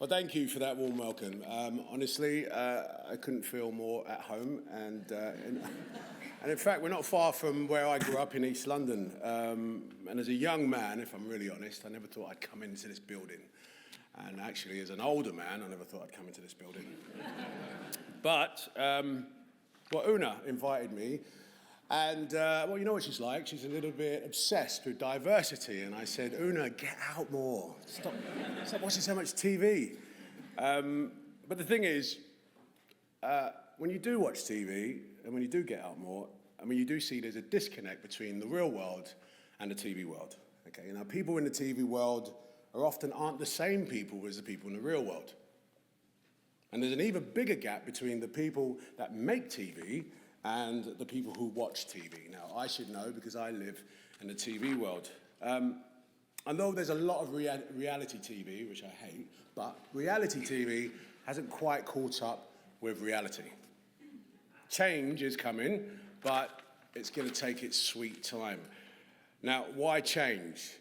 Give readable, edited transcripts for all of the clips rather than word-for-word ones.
Well, thank you for that warm welcome. Honestly, I couldn't feel more at home, and in fact, we're not far from where I grew up in East London. And as a young man, if I'm really honest, I never thought I'd come into this building. And actually, as an older man, I never thought I'd come into this building. But, Una invited me, and, you know what she's like. She's a little bit obsessed with diversity. And I said, Una, get out more. Stop watching so much TV. But the thing is, when you do watch TV, and when you do get out more, I mean, you do see there's a disconnect between the real world and the TV world. Okay, now people in the TV world aren't the same people as the people in the real world. And there's an even bigger gap between the people that make TV and the people who watch TV. Now, I should know because I live in the TV world. I know there's a lot of reality TV, which I hate, but reality TV hasn't quite caught up with reality. Change is coming, but it's going to take its sweet time. Now, why change?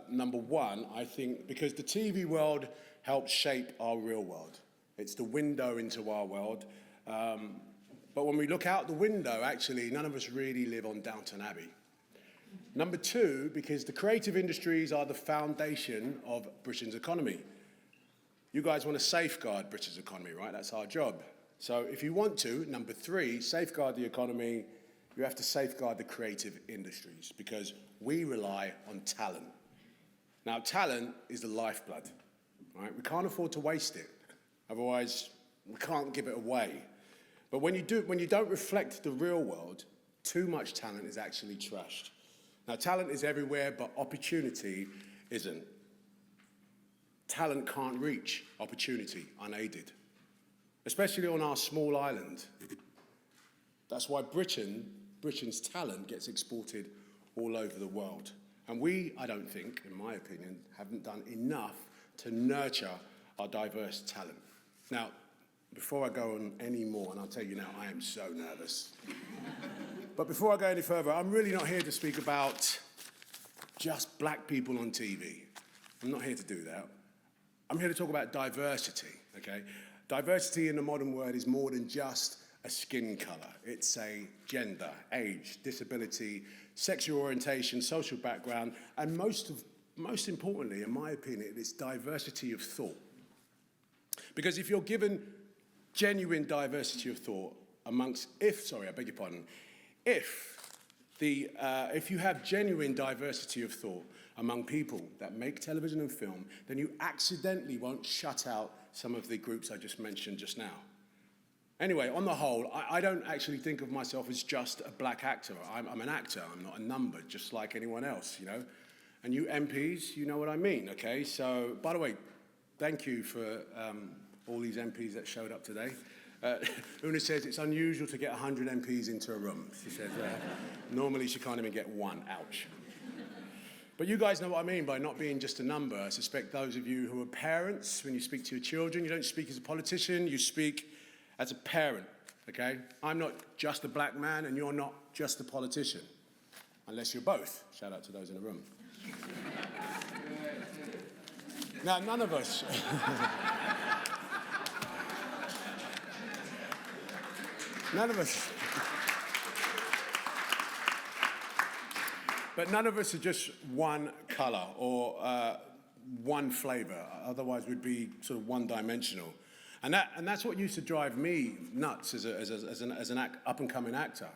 Number one, I think because the TV world helps shape our real world. It's the window into our world. But when we look out the window, actually, none of us really live on Downton Abbey. Number two, because the creative industries are the foundation of Britain's economy. You guys want to safeguard Britain's economy, right? That's our job. So if you want to, number three, safeguard the economy, you have to safeguard the creative industries because we rely on talent. Now, talent is the lifeblood, right? We can't afford to waste it. Otherwise, we can't give it away. But when you don't reflect the real world, too much talent is actually trashed. Now, talent is everywhere, but opportunity isn't. Talent can't reach opportunity unaided, especially on our small island. That's why Britain's talent gets exported all over the world. And we, I don't think, in my opinion, haven't done enough to nurture our diverse talent. Now, before I go on any more, and I'll tell you now, I am so nervous. But before I go any further, I'm really not here to speak about just black people on TV. I'm not here to do that. I'm here to talk about diversity, okay? Diversity in the modern world is more than just a skin color. It's a gender, age, disability, sexual orientation, social background, and most importantly, in my opinion, it's diversity of thought. Because if you're given genuine diversity of thought if you have genuine diversity of thought among people that make television and film, then you accidentally won't shut out some of the groups I just mentioned just now. Anyway, on the whole, I don't actually think of myself as just a black actor. I'm an actor, I'm not a number, just like anyone else, you know? And you MPs, you know what I mean, okay? So, by the way, thank you for all these MPs that showed up today. Una says it's unusual to get 100 MPs into a room. She said normally she can't even get one, ouch. But you guys know what I mean by not being just a number. I suspect those of you who are parents, when you speak to your children, you don't speak as a politician, you speak as a parent, okay? I'm not just a black man and you're not just a politician, unless you're both. Shout out to those in the room. Now, none of us... But none of us are just one color or one flavor. Otherwise, we'd be sort of one-dimensional. And that's what used to drive me nuts as an up-and-coming actor.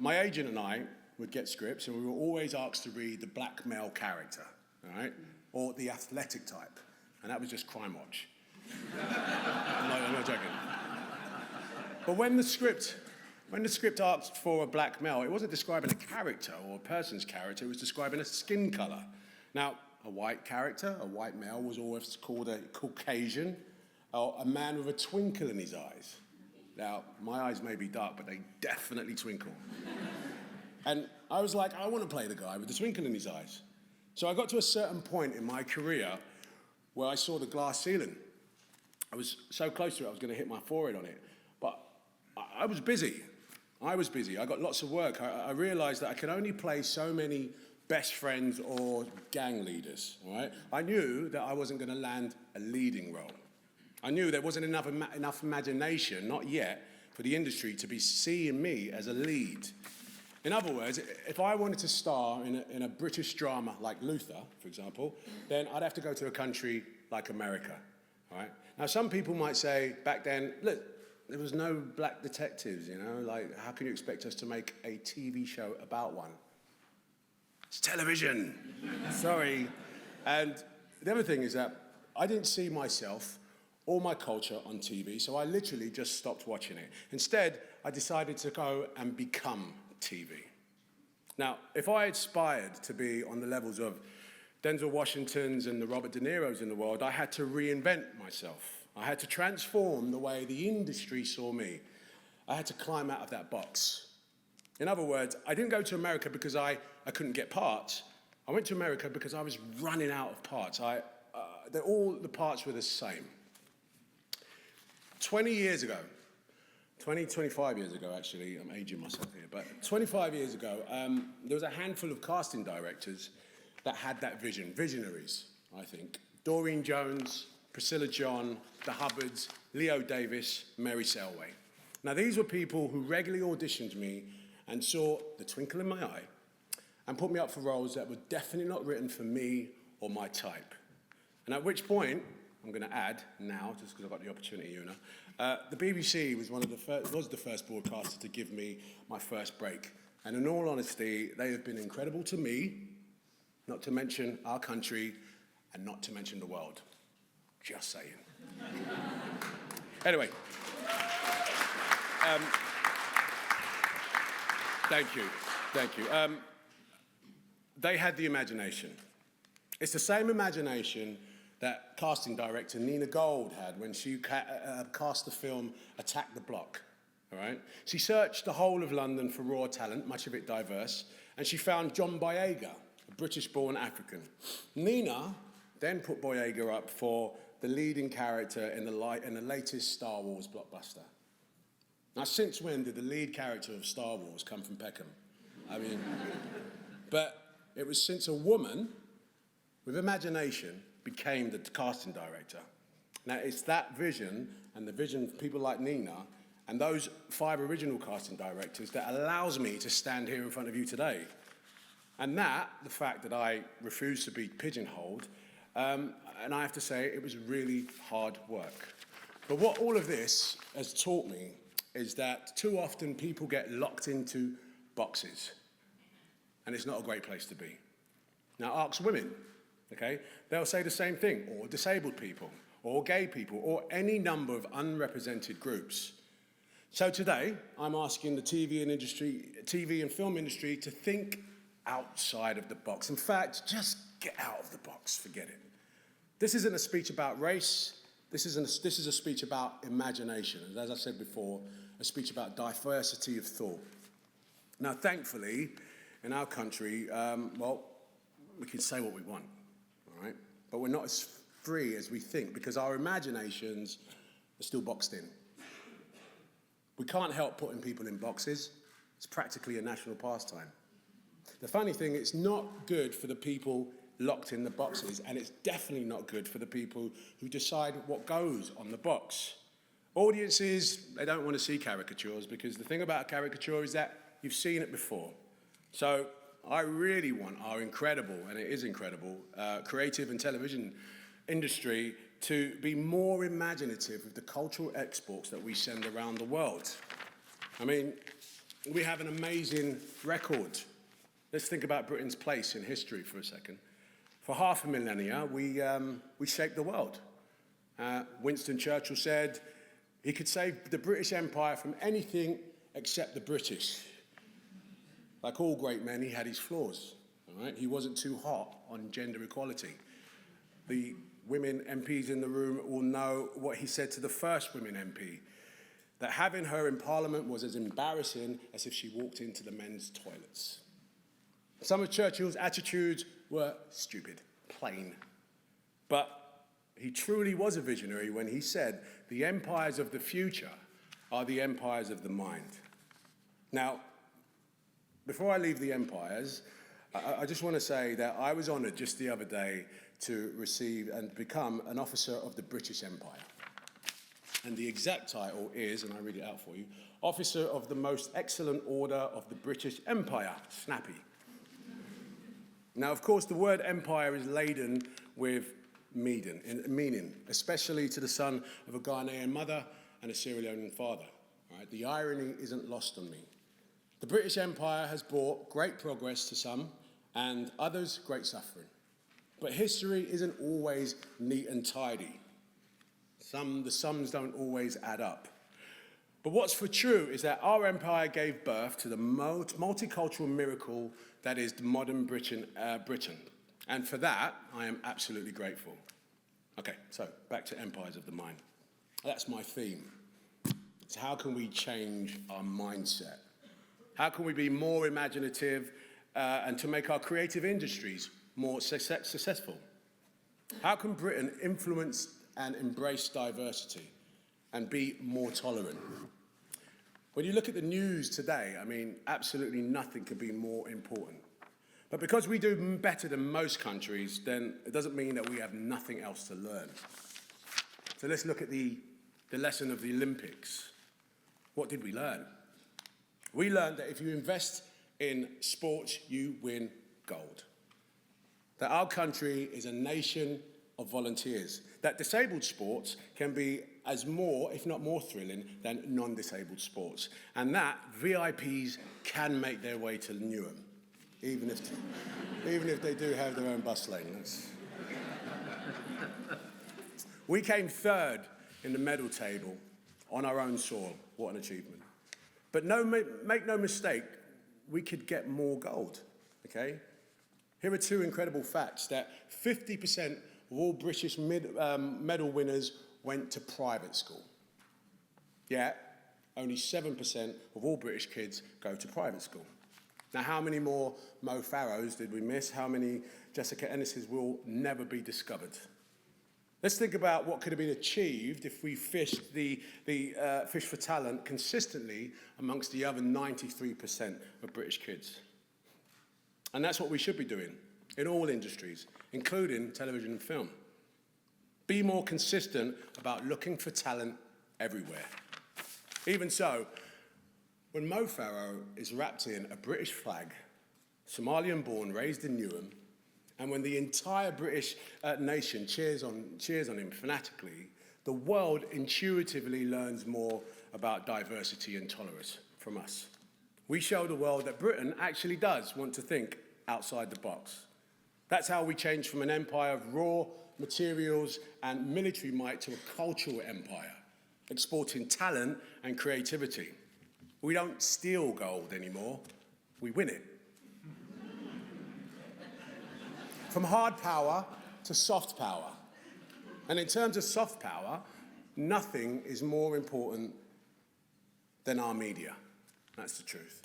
My agent and I would get scripts, and we were always asked to read the black male character, all right, or the athletic type, and that was just Crime Watch. I'm not joking. But when the script asked for a black male, it wasn't describing a character or a person's character, it was describing a skin color. Now, a white character, a white male, was always called a Caucasian, or a man with a twinkle in his eyes. Now, my eyes may be dark, but they definitely twinkle. And I was like, I want to play the guy with the twinkle in his eyes. So I got to a certain point in my career where I saw the glass ceiling. I was so close to it, I was going to hit my forehead on it. But I was busy. I got lots of work. I realized that I could only play so many best friends or gang leaders, all right? I knew that I wasn't going to land a leading role. I knew there wasn't enough imagination, not yet, for the industry to be seeing me as a lead. In other words, if I wanted to star in a British drama like Luther, for example, then I'd have to go to a country like America, all right? Now, some people might say back then, look, there was no black detectives, you know? Like, how can you expect us to make a TV show about one? It's television. Sorry. And the other thing is that I didn't see myself or my culture on TV, so I literally just stopped watching it. Instead, I decided to go and become TV. Now, if I aspired to be on the levels of Denzel Washington's and the Robert De Niro's in the world, I had to reinvent myself. I had to transform the way the industry saw me. I had to climb out of that box. In other words, I didn't go to America because I couldn't get parts. I went to America because I was running out of parts. All the parts were the same. 20 years ago, 25 years ago, actually, I'm aging myself here, but 25 years ago, there was a handful of casting directors that had that vision, visionaries, I think. Doreen Jones, Priscilla John, the Hubbards, Leo Davis, Mary Selway. Now, these were people who regularly auditioned me and saw the twinkle in my eye and put me up for roles that were definitely not written for me or my type. And at which point, I'm going to add now, just because I've got the opportunity, Una, the BBC was the first broadcaster to give me my first break. And in all honesty, they have been incredible to me, not to mention our country, and not to mention the world. Just saying. Anyway. Thank you. They had the imagination. It's the same imagination that casting director Nina Gold had when she cast the film Attack the Block, all right? She searched the whole of London for raw talent, much of it diverse, and she found John Boyega, a British-born African. Nina then put Boyega up for the leading character in the latest Star Wars blockbuster. Now, since when did the lead character of Star Wars come from Peckham? I mean, but it was since a woman with imagination became the casting director. Now, it's that vision and the vision of people like Nina and those 5 original casting directors that allows me to stand here in front of you today. And that, the fact that I refuse to be pigeonholed, and I have to say, it was really hard work. But what all of this has taught me is that too often people get locked into boxes, and it's not a great place to be. Now, ask women. Okay? They'll say the same thing, or disabled people, or gay people, or any number of unrepresented groups. So today, I'm asking the TV and film industry to think outside of the box. In fact, just get out of the box, forget it. This isn't a speech about race, this is a speech about imagination, and as I said before, a speech about diversity of thought. Now, thankfully, in our country, we can say what we want. Right? But we're not as free as we think because our imaginations are still boxed in. We can't help putting people in boxes. It's practically a national pastime. The funny thing, it's not good for the people locked in the boxes, and it's definitely not good for the people who decide what goes on the box. Audiences, they don't want to see caricatures because the thing about a caricature is that you've seen it before. So I really want our incredible, and it is incredible, creative and television industry to be more imaginative of the cultural exports that we send around the world. I mean, we have an amazing record. Let's think about Britain's place in history for a second. For half a millennia, we shaped the world. Winston Churchill said he could save the British Empire from anything except the British. Like all great men, he had his flaws, all right? He wasn't too hot on gender equality. The women MPs in the room will know what he said to the first women MP, that having her in Parliament was as embarrassing as if she walked into the men's toilets. Some of Churchill's attitudes were stupid, plain. But he truly was a visionary when he said, the empires of the future are the empires of the mind. Now, before I leave the empires, I just want to say that I was honoured just the other day to receive and become an officer of the British Empire. And the exact title is, and I read it out for you, Officer of the Most Excellent Order of the British Empire. Snappy. Now, of course, the word empire is laden with meaning, especially to the son of a Ghanaian mother and a Sierra Leonean father. Right? The irony isn't lost on me. The British Empire has brought great progress to some, and others great suffering. But history isn't always neat and tidy. The sums don't always add up. But what's for true is that our empire gave birth to the multicultural miracle that is the modern Britain. And for that, I am absolutely grateful. Okay, so back to empires of the mind. That's my theme. So how can we change our mindset? How can we be more imaginative and to make our creative industries more successful? How can Britain influence and embrace diversity and be more tolerant? When you look at the news today, I mean, absolutely nothing could be more important. But because we do better than most countries, then it doesn't mean that we have nothing else to learn. So let's look at the lesson of the Olympics. What did we learn? We learned that if you invest in sports, you win gold. That our country is a nation of volunteers. That disabled sports can be as more, if not more thrilling than non-disabled sports. And that VIPs can make their way to Newham, even if they do have their own bus lane. We came third in the medal table on our own soil. What an achievement. But make no mistake, we could get more gold, okay? Here are two incredible facts, that 50% of all British medal winners went to private school. Yet, only 7% of all British kids go to private school. Now, how many more Mo Farrows did we miss? How many Jessica Ennises will never be discovered? Let's think about what could have been achieved if we fished the fish for talent consistently amongst the other 93% of British kids. And that's what we should be doing in all industries, including television and film. Be more consistent about looking for talent everywhere. Even so, when Mo Farrow is wrapped in a British flag, Somalian-born, raised in Newham, and when the entire British nation cheers on him fanatically, the world intuitively learns more about diversity and tolerance from us. We show the world that Britain actually does want to think outside the box. That's how we change from an empire of raw materials and military might to a cultural empire, exporting talent and creativity. We don't steal gold anymore, we win it. From hard power to soft power. And in terms of soft power, nothing is more important than our media. That's the truth.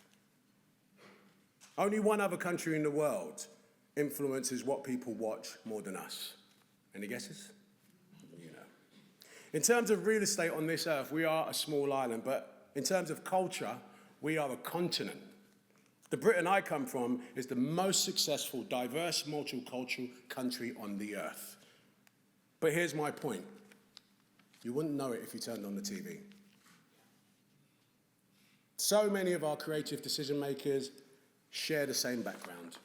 Only one other country in the world influences what people watch more than us. Any guesses? You know. In terms of real estate on this earth, we are a small island, but in terms of culture, we are a continent. The Britain I come from is the most successful, diverse, multicultural country on the earth. But here's my point. You wouldn't know it if you turned on the TV. So many of our creative decision makers share the same background.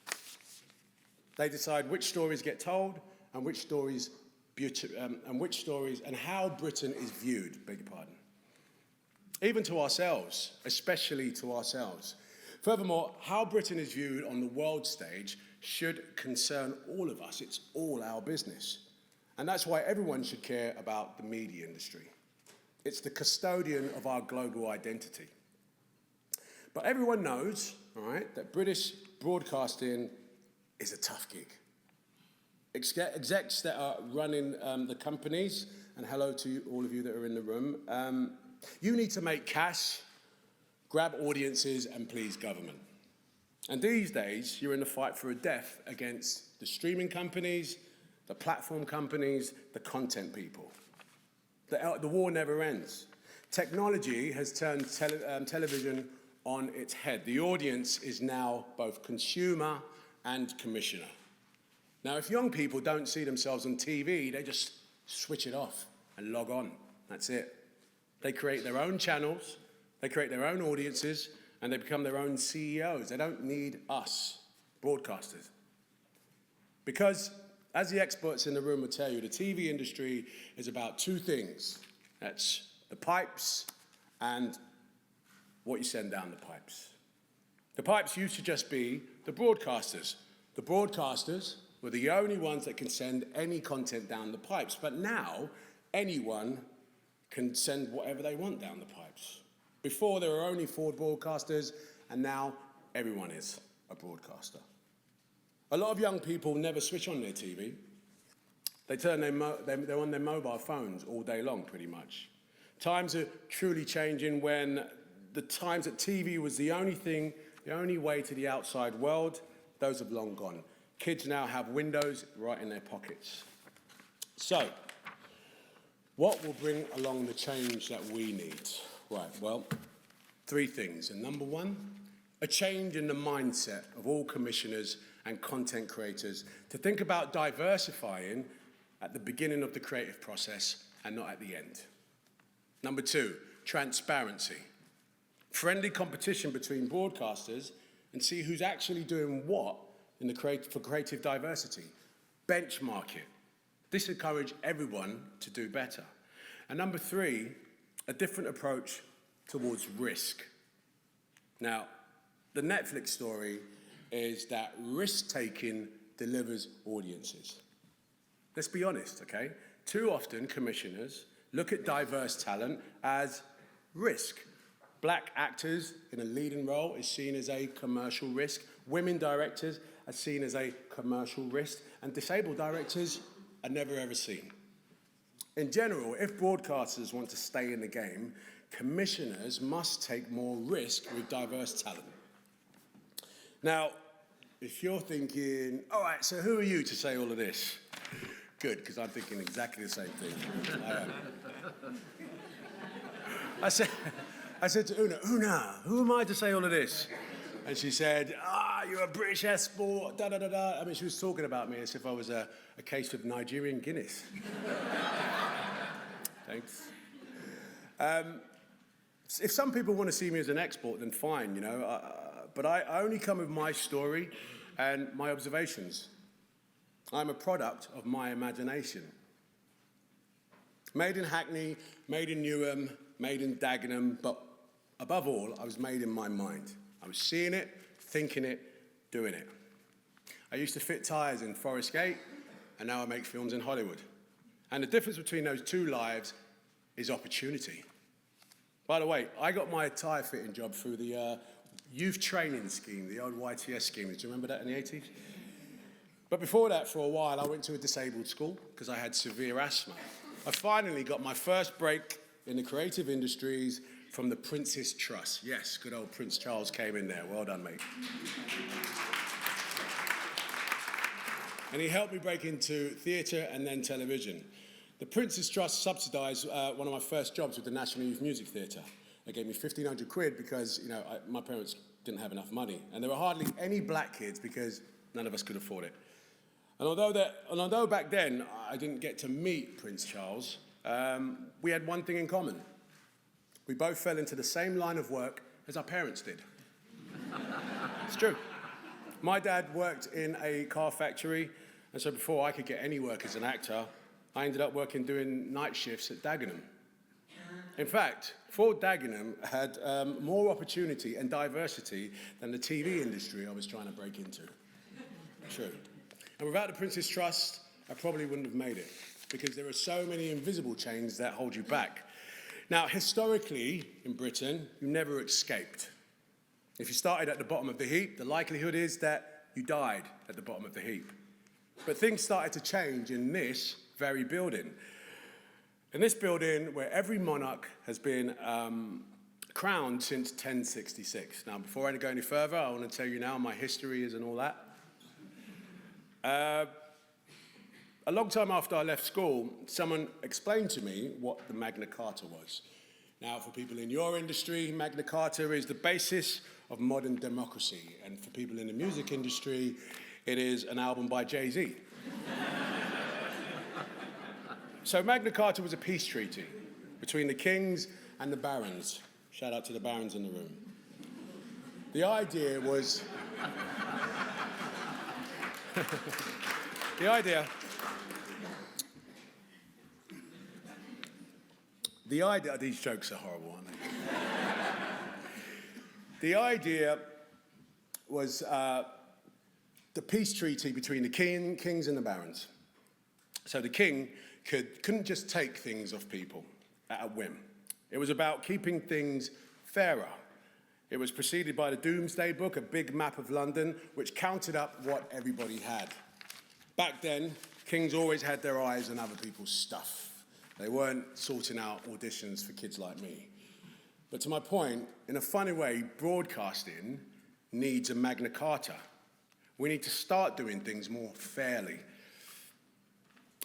They decide which stories get told and which stories and how Britain is viewed, beg your pardon. Even to ourselves, especially to ourselves. Furthermore, how Britain is viewed on the world stage should concern all of us. It's all our business. And that's why everyone should care about the media industry. It's the custodian of our global identity. But everyone knows, all right, that British broadcasting is a tough gig. Execs that are running the companies, and hello to all of you that are in the room, you need to make cash, grab audiences, and please government. And these days, you're in the fight for a death against the streaming companies, the platform companies, the content people. The war never ends. Technology has turned television on its head. The audience is now both consumer and commissioner. Now, if young people don't see themselves on TV, they just switch it off and log on. That's it. They create their own channels, they create their own audiences, and they become their own CEOs. They don't need us, broadcasters. Because, as the experts in the room will tell you, the TV industry is about two things. That's the pipes and what you send down the pipes. The pipes used to just be the broadcasters. The broadcasters were the only ones that can send any content down the pipes. But now, anyone can send whatever they want down the pipes. Before, there were only 4 broadcasters, and now everyone is a broadcaster. A lot of young people never switch on their TV. They're on their mobile phones all day long, pretty much. Times are truly changing when the times that TV was the only way to the outside world, those have long gone. Kids now have Windows right in their pockets. So, what will bring along the change that we need? Right, well, 3 things. And number 1, a change in the mindset of all commissioners and content creators to think about diversifying at the beginning of the creative process and not at the end. Number 2, transparency. Friendly competition between broadcasters and see who's actually doing what for creative diversity. Benchmark it. This encourages everyone to do better. And number 3, a different approach towards risk. Now, the Netflix story is that risk-taking delivers audiences. Let's be honest, okay? Too often, commissioners look at diverse talent as risk. Black actors in a leading role is seen as a commercial risk. Women directors are seen as a commercial risk. And disabled directors are never ever seen. In general, if broadcasters want to stay in the game, commissioners must take more risk with diverse talent. Now, if you're thinking, all right, so who are you to say all of this? Good, because I'm thinking exactly the same thing. I said to Una, who am I to say all of this? And she said, you're a British export, da-da-da-da. I mean, she was talking about me as if I was a case of Nigerian Guinness. Thanks. If some people want to see me as an export, then fine, you know. But I only come with my story and my observations. I'm a product of my imagination. Made in Hackney, made in Newham, made in Dagenham, but above all, I was made in my mind. I was seeing it, thinking it, doing it. I used to fit tyres in Forest Gate, and now I make films in Hollywood. And the difference between those 2 lives is opportunity. By the way, I got my tyre fitting job through the youth training scheme, the old YTS scheme. Do you remember that in the 80s? But before that, for a while, I went to a disabled school because I had severe asthma. I finally got my first break in the creative industries from the Prince's Trust. Yes, good old Prince Charles came in there. Well done, mate. And he helped me break into theatre and then television. The Prince's Trust subsidised one of my first jobs with the National Youth Music Theatre. They gave me 1,500 quid because, you know, my parents didn't have enough money. And there were hardly any black kids because none of us could afford it. And although back then I didn't get to meet Prince Charles, we had one thing in common. We both fell into the same line of work as our parents did. It's true. My dad worked in a car factory, and so before I could get any work as an actor, I ended up doing night shifts at Dagenham. In fact, Ford Dagenham had more opportunity and diversity than the TV industry I was trying to break into. True. And without the Prince's Trust, I probably wouldn't have made it, because there are so many invisible chains that hold you back. Now, historically, in Britain, you never escaped. If you started at the bottom of the heap, the likelihood is that you died at the bottom of the heap. But things started to change in this very building. In this building, where every monarch has been crowned since 1066. Now, before I go any further, I want to tell you now my history is and all that. A long time after I left school, someone explained to me what the Magna Carta was. Now, for people in your industry, Magna Carta is the basis of modern democracy. And for people in the music industry, It is an album by Jay-Z. So Magna Carta was a peace treaty between the kings and the barons. Shout out to the barons in the room. The idea was... The idea, these jokes are horrible, aren't they? The idea was the peace treaty between the kings and the barons. So the king couldn't just take things off people at a whim. It was about keeping things fairer. It was preceded by the Doomsday Book, a big map of London, which counted up what everybody had. Back then, kings always had their eyes on other people's stuff. They weren't sorting out auditions for kids like me. But to my point, in a funny way, broadcasting needs a Magna Carta. We need to start doing things more fairly.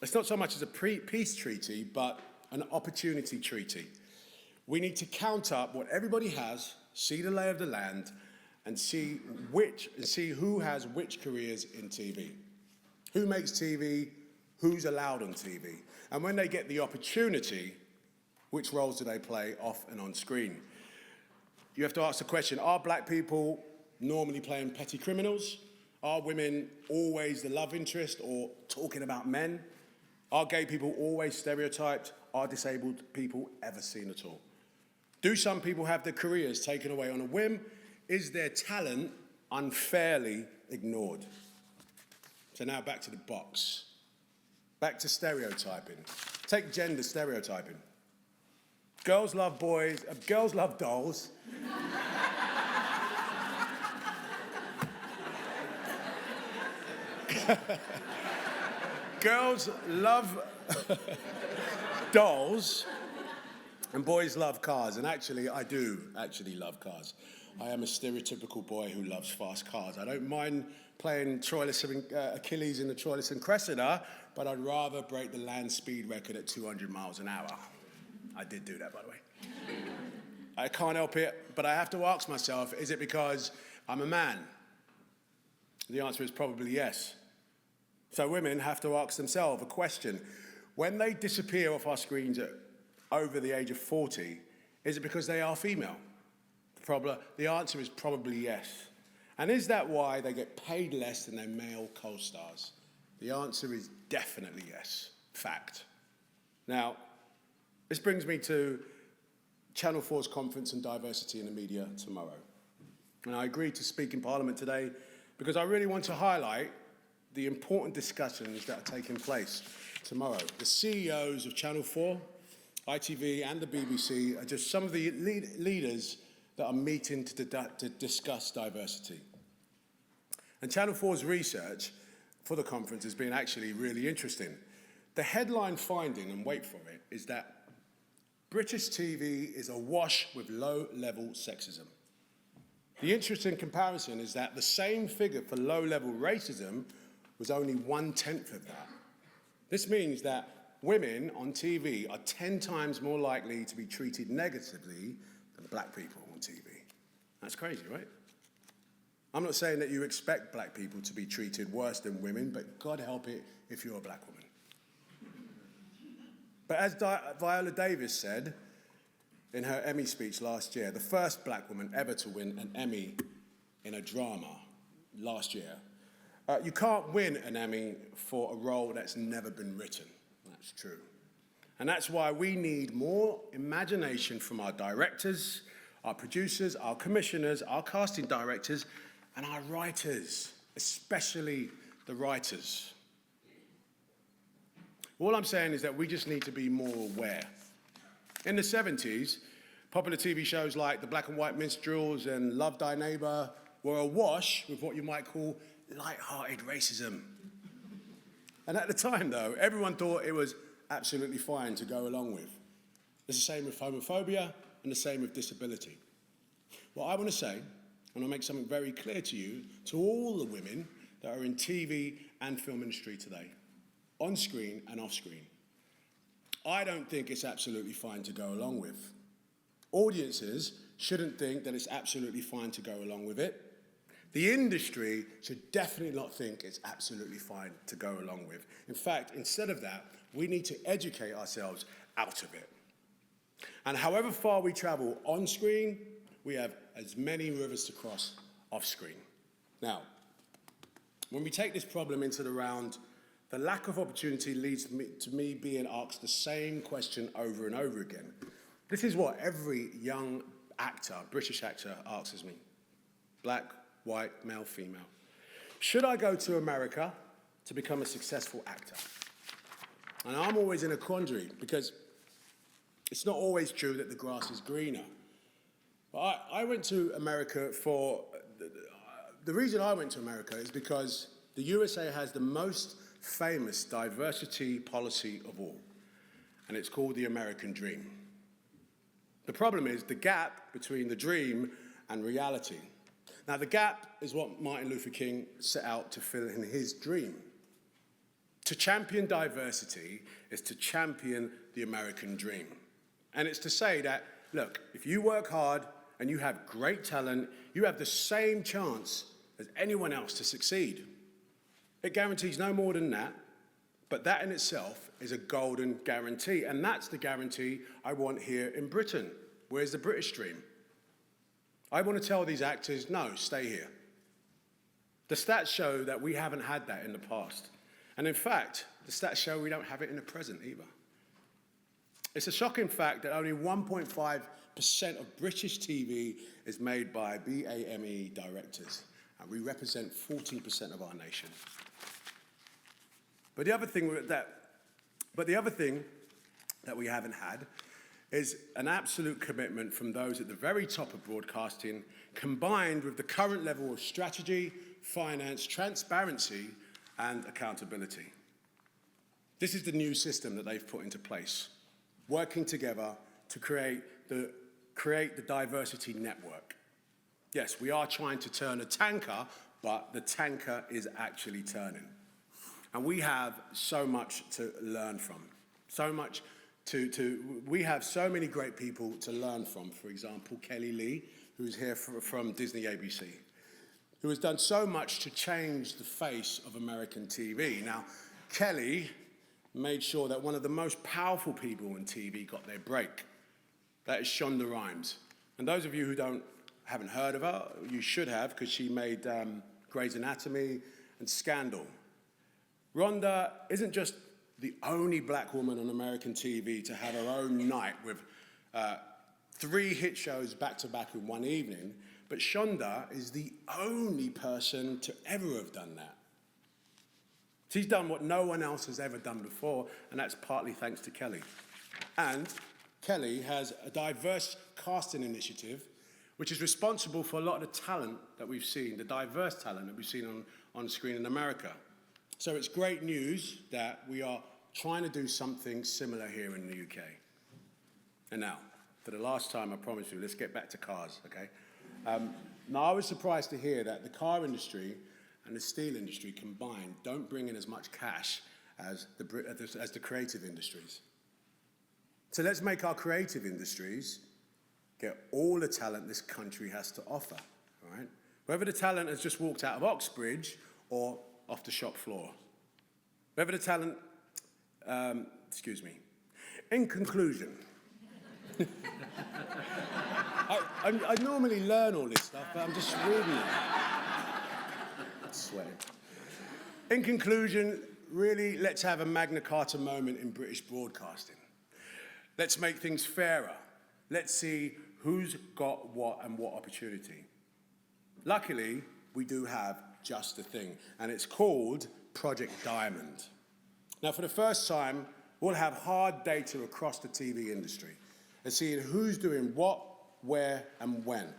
It's not so much as a peace treaty, but an opportunity treaty. We need to count up what everybody has, see the lay of the land, and see who has which careers in TV. Who makes TV, who's allowed on TV. And when they get the opportunity, which roles do they play off and on screen? You have to ask the question, are black people normally playing petty criminals? Are women always the love interest or talking about men? Are gay people always stereotyped? Are disabled people ever seen at all? Do some people have their careers taken away on a whim? Is their talent unfairly ignored? So now back to the box. Back to stereotyping. Take gender stereotyping. Girls love boys, girls love dolls. Girls love dolls, and boys love cars. And actually, I do actually love cars. I am a stereotypical boy who loves fast cars. I don't mind playing Achilles in the Troilus and Cressida, but I'd rather break the land speed record at 200 miles an hour. I did do that, by the way. I can't help it, but I have to ask myself, is it because I'm a man? The answer is probably yes. So women have to ask themselves a question. When they disappear off our screens at over the age of 40, is it because they are female? The answer is probably yes. And is that why they get paid less than their male co-stars? The answer is definitely yes. Fact. Now, this brings me to Channel 4's conference on diversity in the media tomorrow. And I agreed to speak in Parliament today because I really want to highlight the important discussions that are taking place tomorrow. The CEOs of Channel 4, ITV and the BBC are just some of the leaders that are meeting to discuss diversity. And Channel 4's research for the conference has been actually really interesting. The headline finding, and wait for it, is that British TV is awash with low-level sexism. The interesting comparison is that the same figure for low-level racism was only 1/10 of that. This means that women on TV are 10 times more likely to be treated negatively than black people on TV. That's crazy, right? I'm not saying that you expect black people to be treated worse than women, but God help it if you're a black woman. But as Viola Davis said in her Emmy speech last year, the first black woman ever to win an Emmy in a drama last year, you can't win an Emmy for a role that's never been written. That's true. And that's why we need more imagination from our directors, our producers, our commissioners, our casting directors, and our writers, especially the writers. All I'm saying is that we just need to be more aware. In the 70s, popular TV shows like The Black and White Minstrels and Love Thy Neighbor were awash with what you might call light-hearted racism. And at the time, though, everyone thought it was absolutely fine to go along with. It's the same with homophobia and the same with disability. What I want to say, and I'll make something very clear to you, to all the women that are in TV and film industry today, on screen and off screen. I don't think it's absolutely fine to go along with. Audiences shouldn't think that it's absolutely fine to go along with it. The industry should definitely not think it's absolutely fine to go along with. In fact, instead of that, we need to educate ourselves out of it. And however far we travel on screen, we have as many rivers to cross off screen. Now, when we take this problem into the round, the lack of opportunity leads to me being asked the same question over and over again. This is what every young actor, British actor, asks me. Black, white, male, female. Should I go to America to become a successful actor? And I'm always in a quandary because it's not always true that the grass is greener. But I went to America for, the reason I went to America is because the USA has the most famous diversity policy of all, and it's called the American Dream. The problem is the gap between the dream and reality. Now, the gap is what Martin Luther King set out to fill in his dream. To champion diversity is to champion the American dream. And it's to say that, look, if you work hard and you have great talent, you have the same chance as anyone else to succeed. It guarantees no more than that, but that in itself is a golden guarantee, and that's the guarantee I want here in Britain. Where's the British dream? I want to tell these actors, no, stay here. The stats show that we haven't had that in the past. And in fact, the stats show we don't have it in the present either. It's a shocking fact that only 1.5% of British TV is made by BAME directors, and we represent 14% of our nation. But the other thing that we haven't had is an absolute commitment from those at the very top of broadcasting, combined with the current level of strategy, finance, transparency, and accountability. This is the new system that they've put into place, working together to create the diversity network. Yes, we are trying to turn a tanker, but the tanker is actually turning. And we have so much to learn from, we have so many great people to learn from. For example, Kelly Lee, who's here from Disney ABC, who has done so much to change the face of American TV. Now, Kelly made sure that one of the most powerful people in TV got their break. That is Shonda Rhimes. And those of you who haven't heard of her, you should have, because she made Grey's Anatomy and Scandal. Rhonda isn't just the only black woman on American TV to have her own night with 3 hit shows back-to-back in one evening, but Shonda is the only person to ever have done that. She's done what no one else has ever done before, and that's partly thanks to Kelly. And Kelly has a diverse casting initiative, which is responsible for a lot of the talent that we've seen, the diverse talent that we've seen on screen in America. So it's great news that we are trying to do something similar here in the UK. And now, for the last time, I promise you, let's get back to cars, okay? Now, I was surprised to hear that the car industry and the steel industry combined don't bring in as much cash as the creative industries. So let's make our creative industries get all the talent this country has to offer, all right? Whether the talent has just walked out of Oxbridge or off the shop floor. Whether the talent, In conclusion, I normally learn all this stuff, but I'm just reading it. I'm sweating. In conclusion, really, let's have a Magna Carta moment in British broadcasting. Let's make things fairer. Let's see who's got what and what opportunity. Luckily, we do have just a thing, and it's called Project Diamond. Now, for the first time, we'll have hard data across the TV industry and seeing who's doing what, where, and when.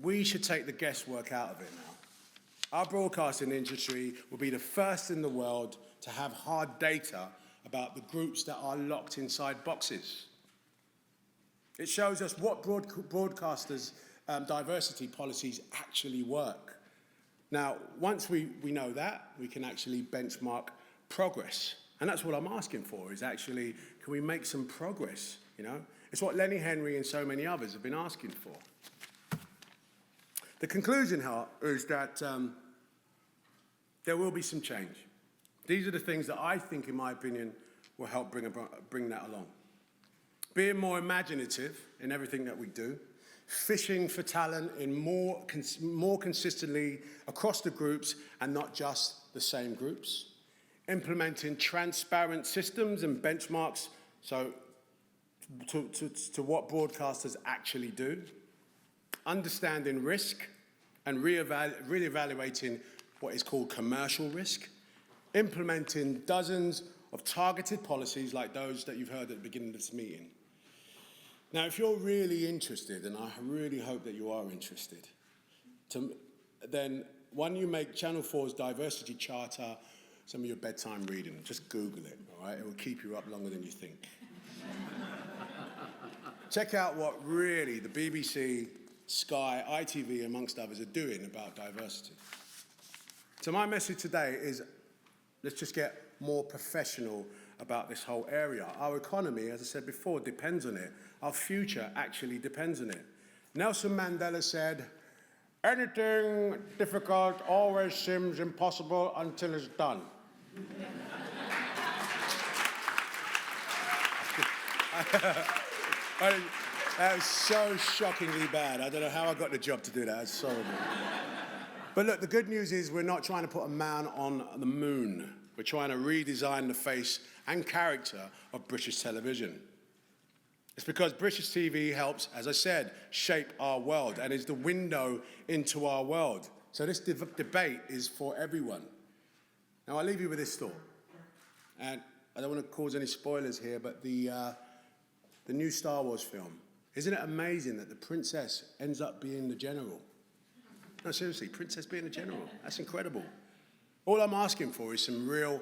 We should take the guesswork out of it now. Our broadcasting industry will be the first in the world to have hard data about the groups that are locked inside boxes. It shows us what broadcasters' diversity policies actually work. Now, once we know that, we can actually benchmark progress. And that's what I'm asking for, is actually, can we make some progress, you know? It's what Lenny Henry and so many others have been asking for. The conclusion is that there will be some change. These are the things that I think, in my opinion, will help bring that along. Being more imaginative in everything that we do, fishing for talent in more consistently across the groups and not just the same groups, implementing transparent systems and benchmarks so to what broadcasters actually do, understanding risk and re-evaluating what is called commercial risk, implementing dozens of targeted policies like those that you've heard at the beginning of this meeting. Now, if you're really interested, and I really hope that you are interested, then why don't you make Channel 4's diversity charter some of your bedtime reading? Just Google it, all right? It will keep you up longer than you think. Check out what really the BBC, Sky, ITV, amongst others, are doing about diversity. So my message today is, let's just get more professional about this whole area. Our economy, as I said before, depends on it. Our future actually depends on it. Nelson Mandela said, anything difficult always seems impossible until it's done. That was so shockingly bad. I don't know how I got the job to do that. It's so bad. But look, the good news is we're not trying to put a man on the moon. We're trying to redesign the face and character of British television. It's because British TV helps, as I said, shape our world and is the window into our world. So this debate is for everyone. Now, I'll leave you with this thought. And I don't want to cause any spoilers here, but the new Star Wars film, isn't it amazing that the princess ends up being the general? No, seriously, princess being the general. That's incredible. All I'm asking for is some real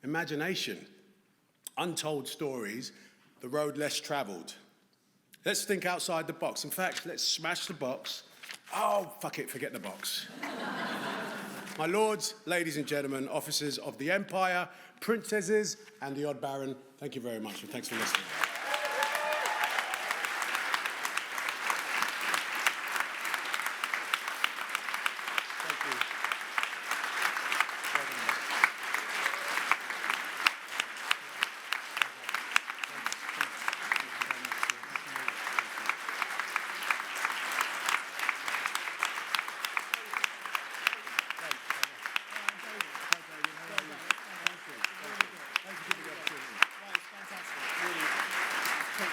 imagination, untold stories, the road less traveled. Let's think outside the box. In fact, let's smash the box. Oh, fuck it, forget the box. My lords, ladies and gentlemen, officers of the Empire, princesses, and the odd baron, thank you very much, and thanks for listening. Thank you.